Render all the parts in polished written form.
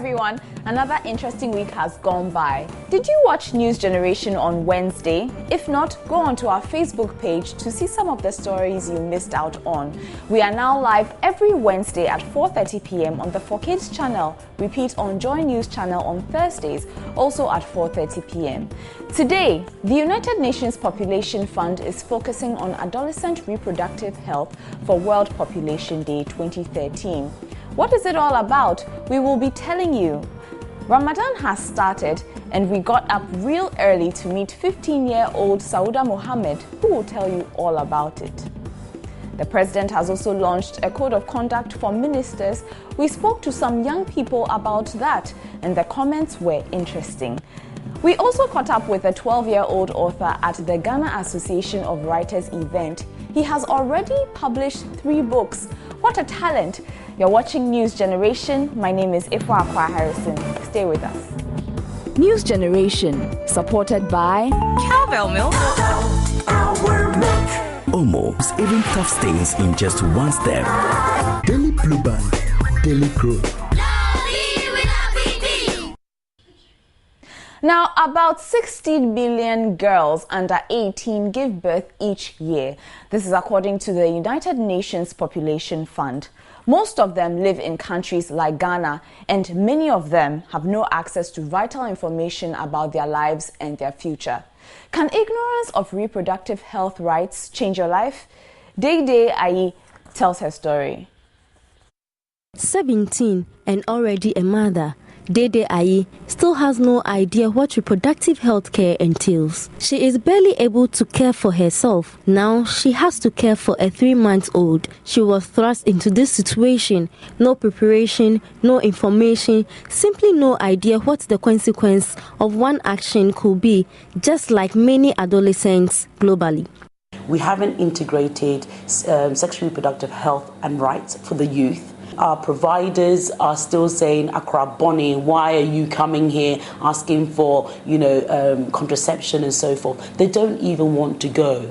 everyone. Another interesting week has gone by. Did you watch News Generation on Wednesday? If not, go onto our Facebook page to see some of the stories you missed out on. We are now live every Wednesday at 4:30 p.m. on the 4Kids channel. Repeat on Joy News channel on Thursdays, also at 4:30 p.m. Today, the United Nations Population Fund is focusing on adolescent reproductive health for World Population Day 2013. What is it all about? We will be telling you. Ramadan has started and we got up real early to meet 15-year-old Sawuda Mohammed, who will tell you all about it. The president has also launched a code of conduct for ministers. We spoke to some young people about that and the comments were interesting. We also caught up with a 12-year-old author at the Ghana Association of Writers event. He has already published 3 books. What a talent! You're watching News Generation. My name is Ifwa Akwa Harrison. Stay with us. News Generation, supported by Cowbell Milk. Almost even tough stains in just one step. Daily Blue Band, Daily Grow. Now, about 16 million girls under 18 give birth each year. This is according to the United Nations Population Fund. Most of them live in countries like Ghana, and many of them have no access to vital information about their lives and their future. Can ignorance of reproductive health rights change your life? Day Ayi tells her story. 17 and already a mother, Dede Ayi still has no idea what reproductive health care entails. She is barely able to care for herself. Now she has to care for a 3-month-old. She was thrust into this situation. No preparation, no information, simply no idea what the consequence of one action could be, just like many adolescents globally. We haven't integrated sexual reproductive health and rights for the youth. Our providers are still saying, Accra Bonnie, why are you coming here asking for, contraception and so forth? They don't even want to go.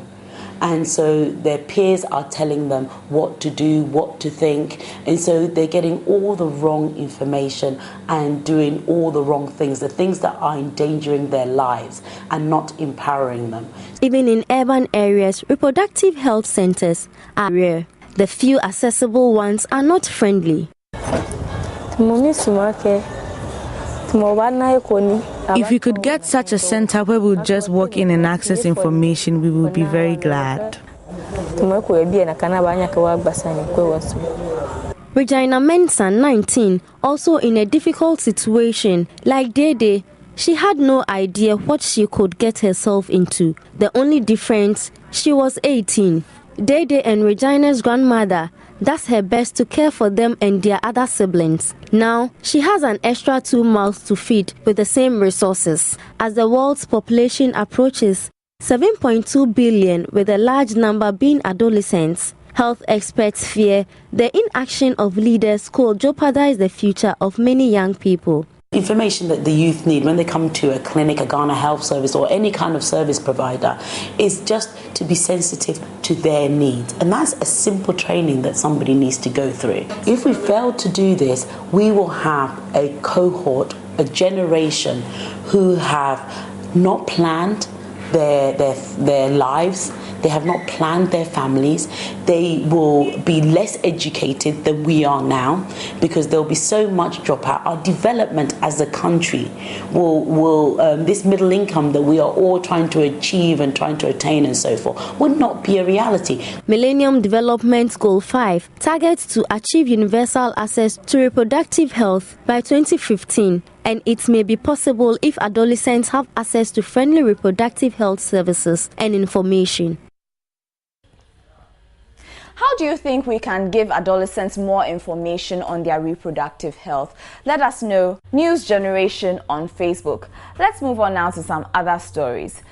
And so their peers are telling them what to do, what to think. And so they're getting all the wrong information and doing all the wrong things, the things that are endangering their lives and not empowering them. Even in urban areas, reproductive health centers are rare. The few accessible ones are not friendly. If we could get such a center where we would just walk in and access information, we would be very glad. Regina Mensah, 19, also in a difficult situation. Like Dede, she had no idea what she could get herself into. The only difference, she was 18. Dede and Regina's grandmother does her best to care for them and their other siblings. Now, she has an extra 2 mouths to feed with the same resources. As the world's population approaches 7.2 billion, with a large number being adolescents, health experts fear the inaction of leaders could jeopardize the future of many young people. Information that the youth need when they come to a clinic, a Ghana Health Service or any kind of service provider is just to be sensitive to their needs. And that's a simple training that somebody needs to go through. If we fail to do this, we will have a cohort, a generation who have not planned their lives. They have not planned their families. They will be less educated than we are now because there will be so much dropout. Our development as a country will this middle income that we are all trying to achieve and trying to attain and so forth would not be a reality. Millennium Development Goal 5 targets to achieve universal access to reproductive health by 2015. And it may be possible if adolescents have access to friendly reproductive health services and information. How do you think we can give adolescents more information on their reproductive health? Let us know. News Generation on Facebook. Let's move on now to some other stories.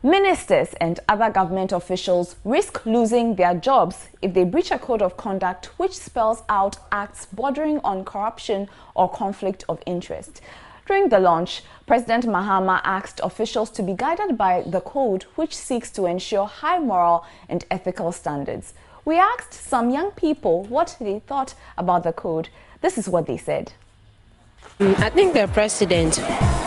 Ministers and other government officials risk losing their jobs if they breach a code of conduct which spells out acts bordering on corruption or conflict of interest. During the launch, President Mahama asked officials to be guided by the code, which seeks to ensure high moral and ethical standards. We asked some young people what they thought about the code. This is what they said. I think the president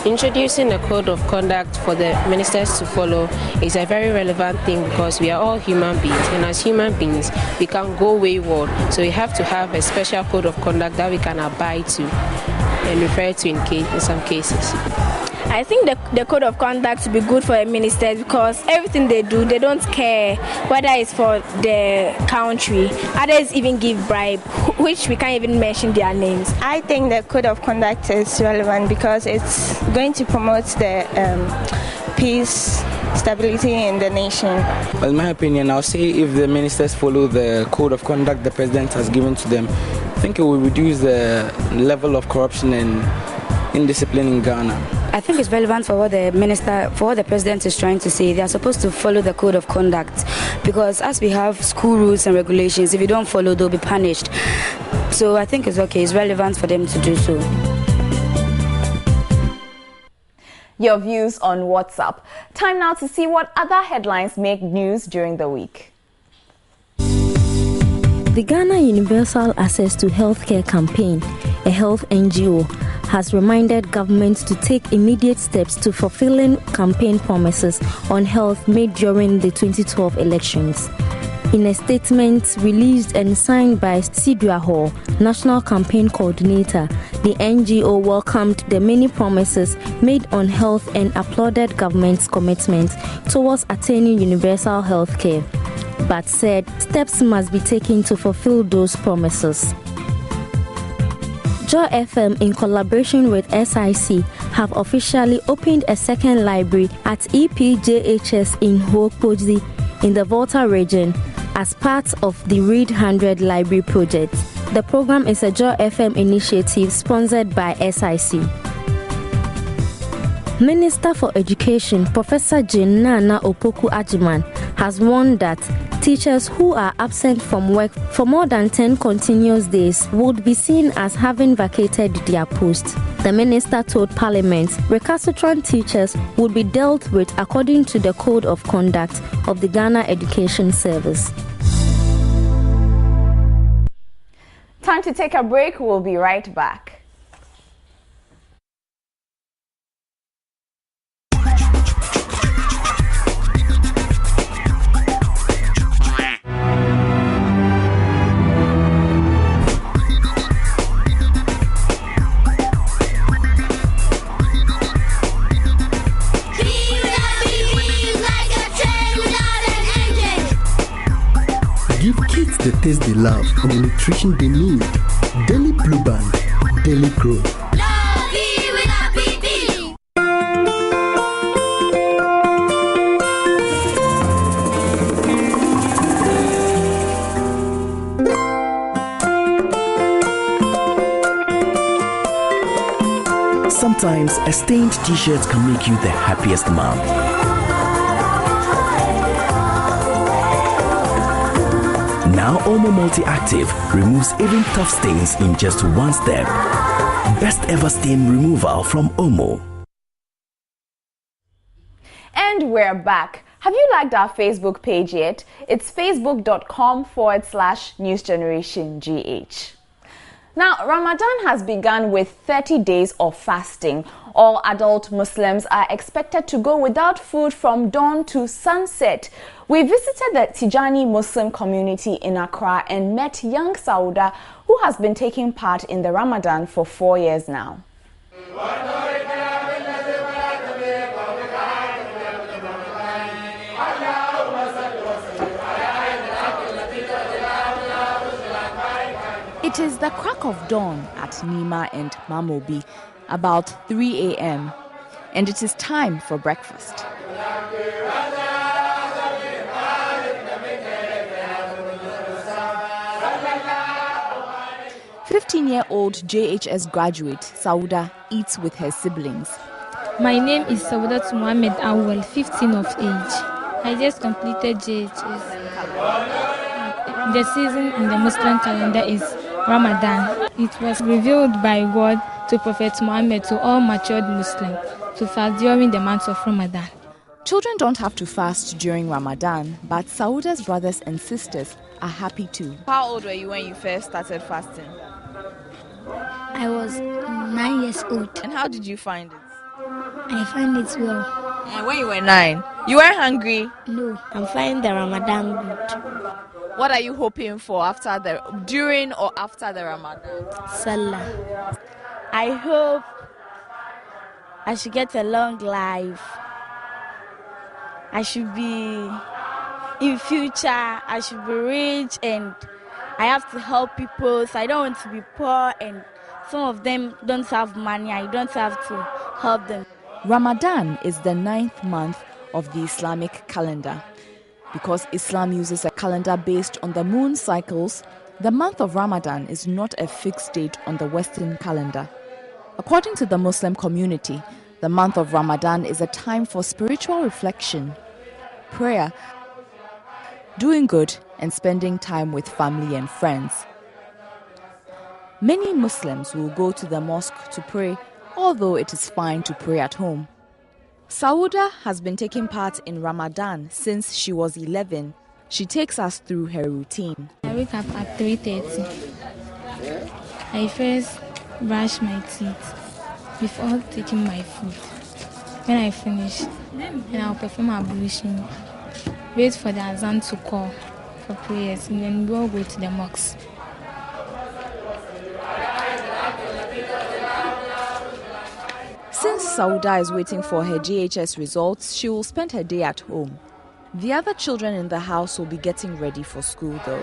introducing a code of conduct for the ministers to follow is a very relevant thing because we are all human beings, and as human beings we can go wayward, so we have to have a special code of conduct that we can abide to and refer to in some cases. I think the code of conduct will be good for the ministers because everything they do, they don't care whether it's for the country. Others even give bribe, which we can't even mention their names. I think the code of conduct is relevant because it's going to promote the peace, stability in the nation. Well, in my opinion, I'll say if the ministers follow the code of conduct the president has given to them, I think it will reduce the level of corruption and indiscipline in Ghana. I think it's relevant for what the president is trying to say. They are supposed to follow the code of conduct because as we have school rules and regulations, if you don't follow, they'll be punished. So I think it's okay. It's relevant for them to do so. Your views on WhatsApp. Time now to see what other headlines make news during the week. The Ghana Universal Access to Healthcare campaign, a health NGO, has reminded governments to take immediate steps to fulfilling campaign promises on health made during the 2012 elections. In a statement released and signed by Sidra Hall, National Campaign Coordinator, the NGO welcomed the many promises made on health and applauded government's commitment towards attaining universal health care, but said steps must be taken to fulfill those promises. Joy FM, in collaboration with SIC, have officially opened a second library at EPJHS in Huokpoji in the Volta region as part of the Read 100 Library project. The program is a Joy FM initiative sponsored by SIC. Minister for Education, Professor Jane Nana Opoku Ajiman, has warned that teachers who are absent from work for more than 10 continuous days would be seen as having vacated their post. The minister told Parliament recalcitrant teachers would be dealt with according to the Code of Conduct of the Ghana Education Service. Time to take a break. We'll be right back. Give kids the taste they love and the nutrition they need. Daily Blue Band, Daily Grow. Sometimes a stained t-shirt can make you the happiest mom. Now Omo Multi-Active removes even tough stains in just one step. Best ever stain removal from Omo. And we're back. Have you liked our Facebook page yet? It's facebook.com/newsgenerationgh. Now, Ramadan has begun with 30 days of fasting. All adult Muslims are expected to go without food from dawn to sunset. We visited the Tijani Muslim community in Accra and met young Sawuda, who has been taking part in the Ramadan for 4 years now. It is the crack of dawn at Nima and Mamobi, about 3 a.m., and it is time for breakfast. 15-year-old JHS graduate Sawuda eats with her siblings. My name is Sawuda Mohammed Awal, 15 of age. I just completed JHS. The season in the Muslim calendar is Ramadan. It was revealed by God to Prophet Muhammad to all matured Muslims to fast during the month of Ramadan. Children don't have to fast during Ramadan, but Sawuda's brothers and sisters are happy too. How old were you when you first started fasting? I was 9 years old. And how did you find it? I find it well. And when you were 9, you weren't hungry? No, I'm finding the Ramadan good. What are you hoping for during or after the Ramadan? Salah. I hope I should get a long life. I should be, in future, I should be rich, and I have to help people, so I don't want to be poor, and some of them don't have money. I don't have to help them. Ramadan is the 9th month of the Islamic calendar. Because Islam uses a calendar based on the moon cycles, the month of Ramadan is not a fixed date on the Western calendar. According to the Muslim community, the month of Ramadan is a time for spiritual reflection, prayer, doing good, and spending time with family and friends. Many Muslims will go to the mosque to pray, although it is fine to pray at home. Sawuda has been taking part in Ramadan since she was 11. She takes us through her routine. I wake up at 3:30. I first brush my teeth before taking my food. When I finish, then I'll perform ablution, wait for the azan to call for prayers, and then we'll go to the mosque. Since Sawuda is waiting for her JHS results, she will spend her day at home. The other children in the house will be getting ready for school though.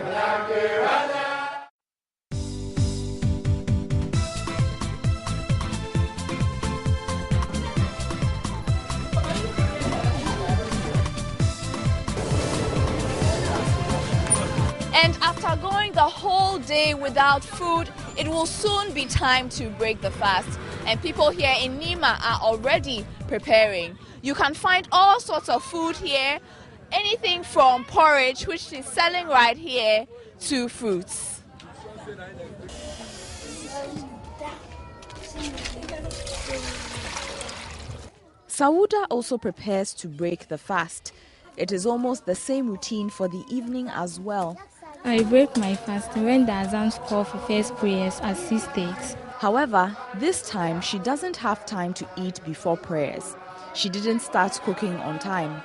And after going the whole day without food, it will soon be time to break the fast. And people here in Nima are already preparing. You can find all sorts of food here, anything from porridge, which is selling right here, to fruits. Sawuda also prepares to break the fast. It is almost the same routine for the evening as well. I break my fast when the azans call for first prayers at 6:30. However, this time she doesn't have time to eat before prayers. She didn't start cooking on time.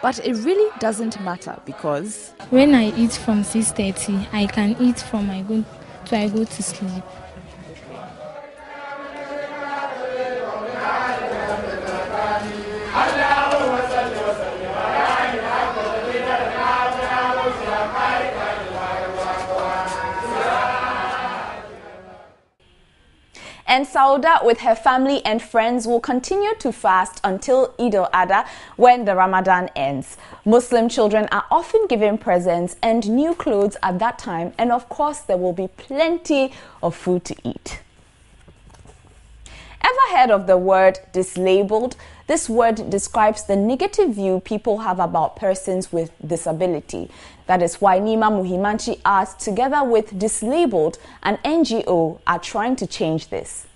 But it really doesn't matter because when I eat from 6:30, I can eat from I go to sleep. And Sawuda, with her family and friends, will continue to fast until Eid al-Adha, when the Ramadan ends. Muslim children are often given presents and new clothes at that time, and of course there will be plenty of food to eat. Ever heard of the word dislabeled? This word describes the negative view people have about persons with disability. That is why Nima Muhimanchi Art, together with Dislabeled, an NGO, are trying to change this.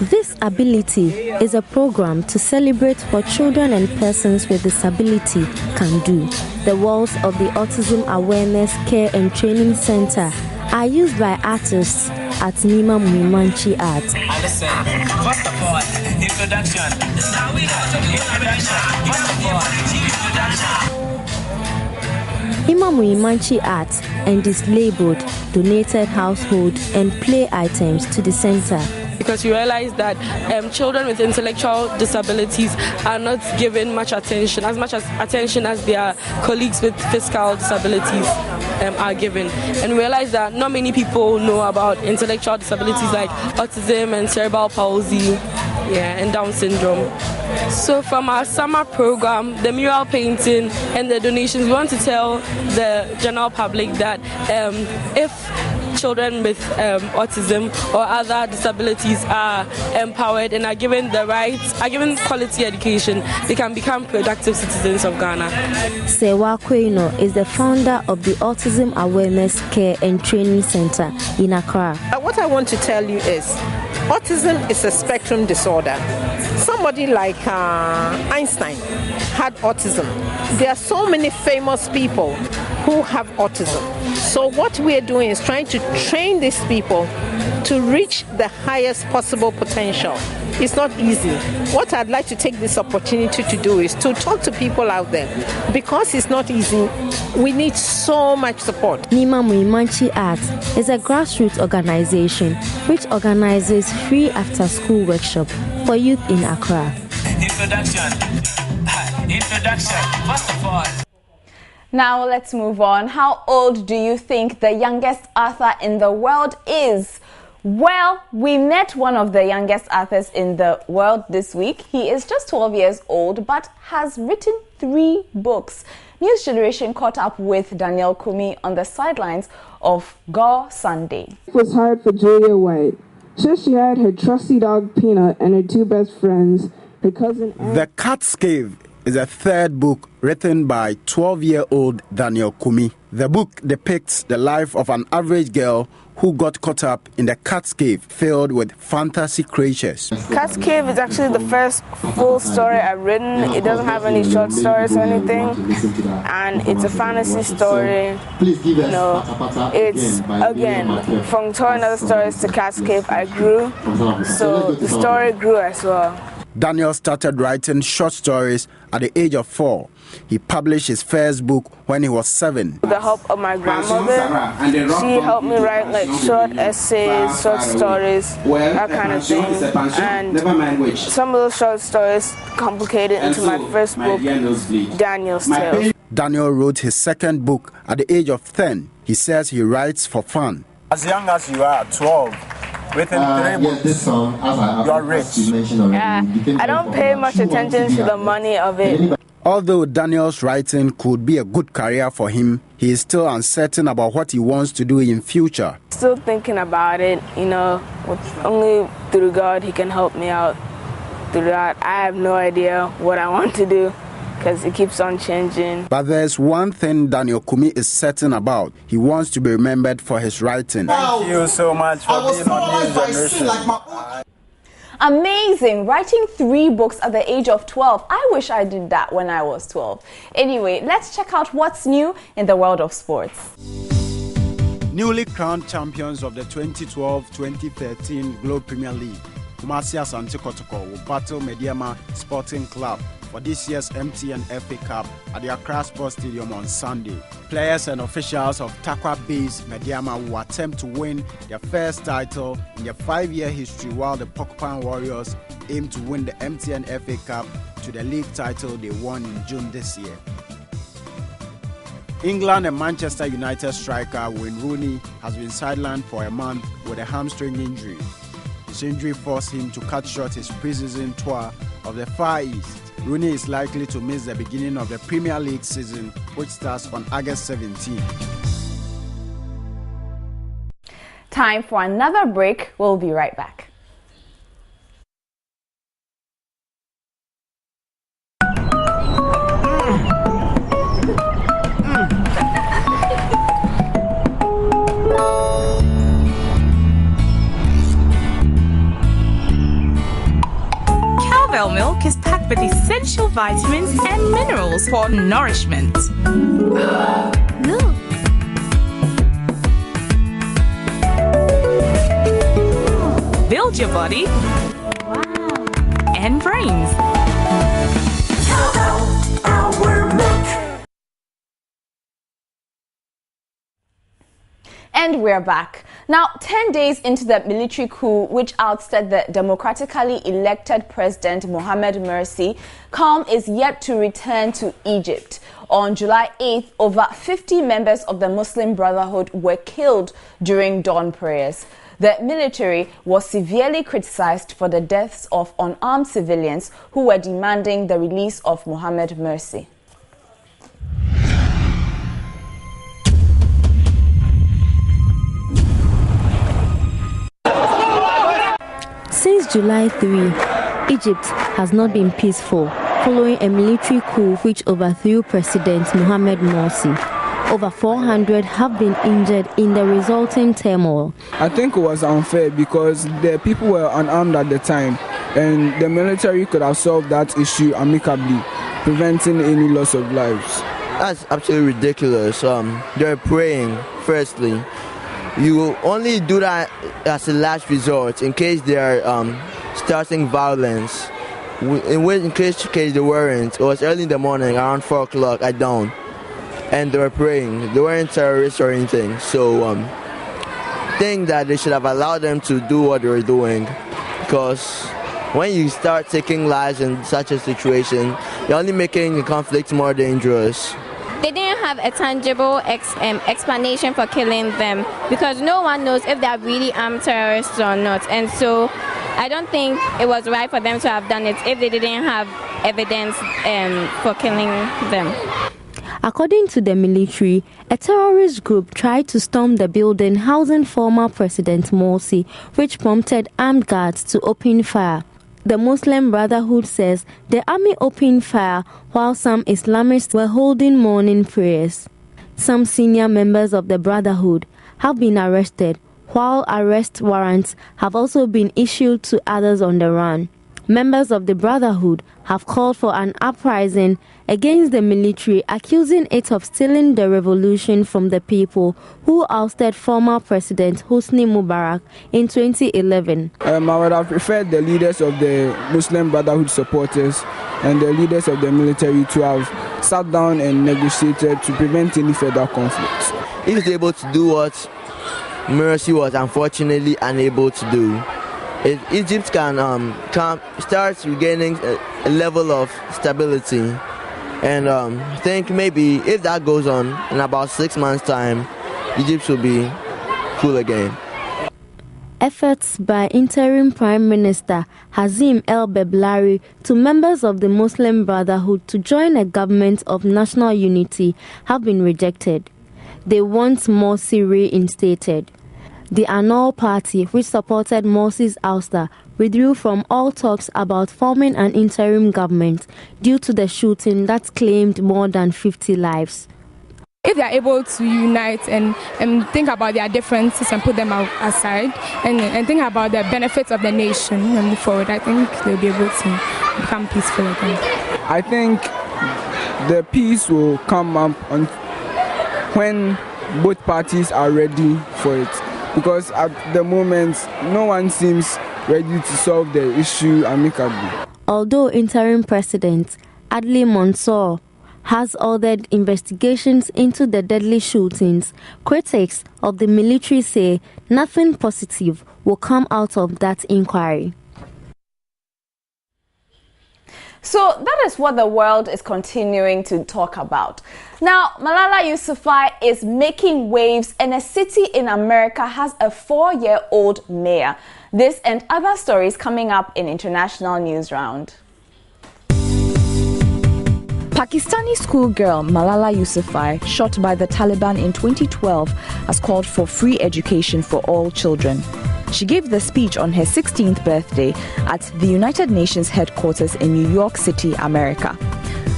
This Ability is a program to celebrate what children and persons with disability can do. The walls of the Autism Awareness, Care and Training Center are used by artists at Nima Muhimanchi Art. First of all, introduction. Nima Muhimanchi Art and Dislabeled donated household and play items to the center. Because we realize that children with intellectual disabilities are not given much attention as their colleagues with physical disabilities are given. And we realize that not many people know about intellectual disabilities like autism and cerebral palsy, and Down syndrome. So from our summer program, the mural painting and the donations, we want to tell the general public that if children with autism or other disabilities are empowered and are given the rights, are given quality education, they can become productive citizens of Ghana. Sewa Kweno is the founder of the Autism Awareness, Care and Training Center in Accra. What I want to tell you is, autism is a spectrum disorder. Somebody like Einstein had autism. There are so many famous people who have autism. So what we're doing is trying to train these people to reach the highest possible potential. It's not easy. What I'd like to take this opportunity to do is to talk to people out there. Because it's not easy, we need so much support. Nima Muimanchi Arts is a grassroots organization which organizes free after-school workshop for youth in Accra. Introduction. First of all. Now let's move on. How old do you think the youngest author in the world is? Well, we met one of the youngest authors in the world this week. He is just 12 years old but has written 3 books. News Generation caught up with Daniel Kumi on the sidelines of Go Sunday. It was hard for Julia White. She had her trusty dog Peanut and her 2 best friends, her cousin Anne. The Cat's Cave is a 3rd book written by 12-year-old Daniel Kumi. The book depicts the life of an average girl who got caught up in the Cat's Cave filled with fantasy creatures. Cat's Cave is actually the first full story I've written. It doesn't have any short stories or anything, and it's a fantasy story. You know, it's, again, from telling other stories to Cat's Cave, I grew, so the story grew as well. Daniel started writing short stories at the age of 4. He published his first book when he was 7. With the help of my grandmother, she helped me write like short essays, short stories, that kind of thing. And some of those short stories complicated into my first book, Daniel's Tales. Daniel wrote his 2nd book at the age of 10. He says he writes for fun. As young as you are, 12, within 3 books, you're rich. Yeah, I don't pay much attention to the money of it. Although Daniel's writing could be a good career for him, he is still uncertain about what he wants to do in future. Still thinking about it, you know, only through God he can help me out through that. I have no idea what I want to do because it keeps on changing. But there's one thing Daniel Kumi is certain about. He wants to be remembered for his writing. Thank you so much for being on News Generation. Amazing! Writing 3 books at the age of 12. I wish I did that when I was 12. Anyway, let's check out what's new in the world of sports. Newly crowned champions of the 2012-2013 Globe Premier League, Kumasi Asante Kotoko will battle Mediama Sporting Club for this year's MTN FA Cup at the Accra Sports Stadium on Sunday. Players and officials of Takwa-based Mediama will attempt to win their first title in their 5-year history, while the Porcupine Warriors aim to win the MTN FA Cup to the league title they won in June this year. England and Manchester United striker Wayne Rooney has been sidelined for a month with a hamstring injury. His injury forced him to cut short his pre-season tour of the Far East. Rooney is likely to miss the beginning of the Premier League season, which starts on August 17. Time for another break. We'll be right back. Cowbell milk is packed with essential vitamins and minerals for nourishment. Look. Build your body and brains. And we're back. Now, 10 days into the military coup which ousted the democratically elected President Mohammed Morsi, calm is yet to return to Egypt. On July 8th, over 50 members of the Muslim Brotherhood were killed during dawn prayers. The military was severely criticized for the deaths of unarmed civilians who were demanding the release of Mohammed Morsi. Since July 3, Egypt has not been peaceful following a military coup which overthrew President Mohammed Morsi. Over 400 have been injured in the resulting turmoil. I think it was unfair because the people were unarmed at the time and the military could have solved that issue amicably, preventing any loss of lives. That's absolutely ridiculous. They're praying, firstly. You only do that as a last resort in case they are starting violence. In case they weren't, it was early in the morning, around 4 o'clock at dawn, and they were praying. They weren't terrorists or anything. So think that they should have allowed them to do what they were doing, because when you start taking lives in such a situation, you're only making the conflict more dangerous. They didn't have a tangible explanation for killing them because no one knows if they're really armed terrorists or not. And so I don't think it was right for them to have done it if they didn't have evidence for killing them. According to the military, a terrorist group tried to storm the building housing former President Morsi, which prompted armed guards to open fire. The Muslim Brotherhood says the army opened fire while some Islamists were holding morning prayers. Some senior members of the Brotherhood have been arrested, while arrest warrants have also been issued to others on the run. Members of the Brotherhood have called for an uprising against the military, accusing it of stealing the revolution from the people who ousted former President Hosni Mubarak in 2011. I would have preferred the leaders of the Muslim Brotherhood supporters and the leaders of the military to have sat down and negotiated to prevent any further conflict. He was able to do what Morsi was unfortunately unable to do. Egypt can start regaining a level of stability, and think maybe if that goes on in about 6 months' time, Egypt will be cool again. Efforts by interim Prime Minister Hazim El-Beblari to members of the Muslim Brotherhood to join a government of national unity have been rejected. They want Morsi reinstated. The Anor party, which supported Morsi's ouster, withdrew from all talks about forming an interim government due to the shooting that claimed more than 50 lives. If they are able to unite and think about their differences and put them aside and think about the benefits of the nation and move forward, I think they'll be able to become peaceful again. I think the peace will come up when both parties are ready for it. Because at the moment, no one seems ready to solve the issue amicably. Although interim president Adli Mansour has ordered investigations into the deadly shootings, critics of the military say nothing positive will come out of that inquiry. So that is what the world is continuing to talk about. Now, Malala Yousafzai is making waves, and a city in America has a 4-year-old mayor. This and other stories coming up in International News Round. Pakistani schoolgirl Malala Yousafzai, shot by the Taliban in 2012, has called for free education for all children. She gave the speech on her 16th birthday at the United Nations headquarters in New York City, America.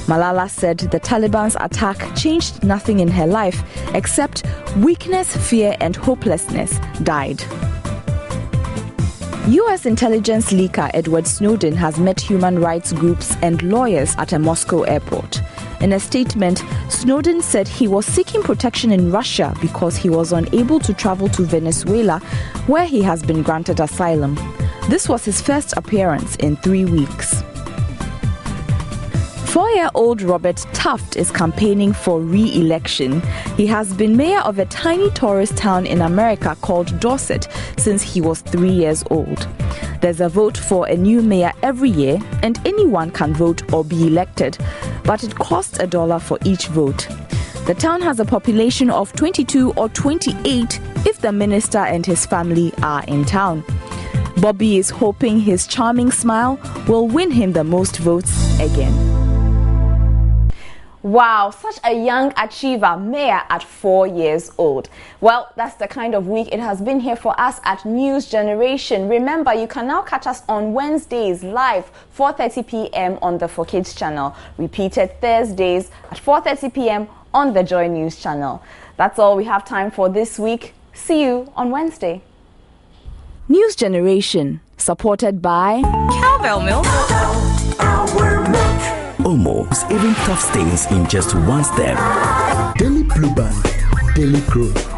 Malala said the Taliban's attack changed nothing in her life except weakness, fear, and hopelessness died. U.S. intelligence leaker Edward Snowden has met human rights groups and lawyers at a Moscow airport. In a statement, Snowden said he was seeking protection in Russia because he was unable to travel to Venezuela, where he has been granted asylum. This was his first appearance in 3 weeks. 4-year-old Robert Taft is campaigning for re-election. He has been mayor of a tiny tourist town in America called Dorset since he was 3 years old. There's a vote for a new mayor every year, and anyone can vote or be elected, but it costs $1 for each vote. The town has a population of 22 or 28 if the minister and his family are in town. Bobby is hoping his charming smile will win him the most votes again. Wow, such a young achiever, mayor at 4 years old. Well, that's the kind of week it has been here for us at News Generation. Remember, you can now catch us on Wednesdays live, 4:30 p.m. on the 4Kids channel. Repeated Thursdays at 4:30 p.m. on the Joy News channel. That's all we have time for this week. See you on Wednesday. News Generation, supported by Cowbell Milk. Omo, even tough stains in just one step. Daily Blue Band, Daily Grow.